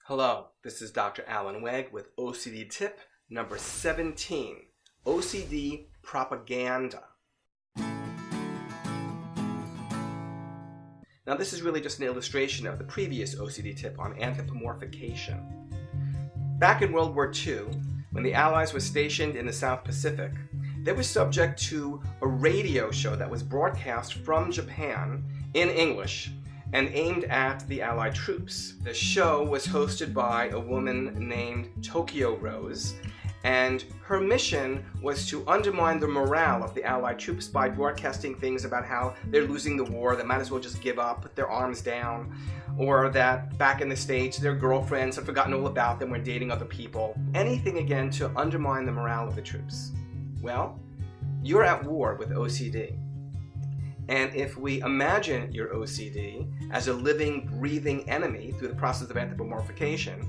Hello, this is Dr. Alan Wegg with OCD Tip number 17, OCD Propaganda. Now this is really just an illustration of the previous OCD tip on anthropomorphization. Back in World War II, when the Allies were stationed in the South Pacific, they were subject to a radio show that was broadcast from Japan in English and aimed at the Allied troops. The show was hosted by a woman named Tokyo Rose, and her mission was to undermine the morale of the Allied troops by broadcasting things about how they're losing the war, they might as well just give up, put their arms down, or that back in the States their girlfriends had forgotten all about them, were dating other people. Anything again to undermine the morale of the troops. Well, you're at war with OCD. And if we imagine your OCD as a living, breathing enemy through the process of anthropomorphization,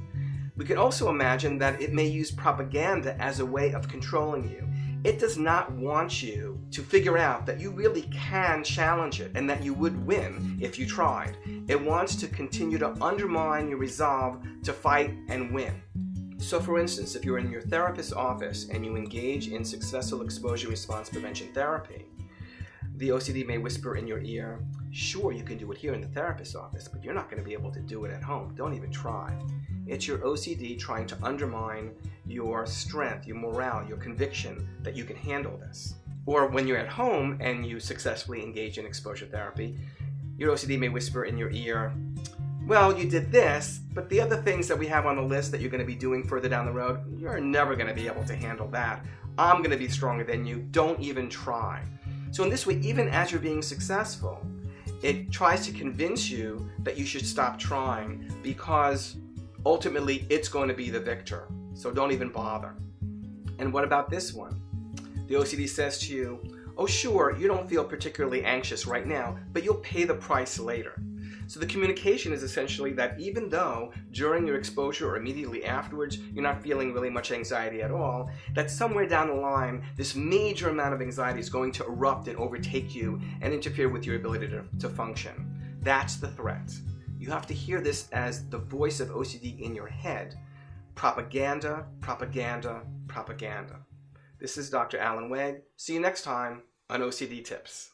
we can also imagine that it may use propaganda as a way of controlling you. It does not want you to figure out that you really can challenge it and that you would win if you tried. It wants to continue to undermine your resolve to fight and win. So for instance, if you're in your therapist's office and you engage in successful exposure response prevention therapy, the OCD may whisper in your ear, sure, you can do it here in the therapist's office, but you're not going to be able to do it at home. Don't even try. It's your OCD trying to undermine your strength, your morale, your conviction that you can handle this. Or when you're at home and you successfully engage in exposure therapy, your OCD may whisper in your ear, well, you did this, but the other things that we have on the list that you're going to be doing further down the road, you're never going to be able to handle that. I'm going to be stronger than you. Don't even try. So in this way, even as you're being successful, it tries to convince you that you should stop trying because ultimately it's going to be the victor. So don't even bother. And what about this one? The OCD says to you, oh sure, you don't feel particularly anxious right now, but you'll pay the price later. So the communication is essentially that even though during your exposure or immediately afterwards you're not feeling really much anxiety at all, that somewhere down the line this major amount of anxiety is going to erupt and overtake you and interfere with your ability to function. That's the threat. You have to hear this as the voice of OCD in your head. Propaganda, propaganda, propaganda. This is Dr. Alan Wegg. See you next time on OCD Tips.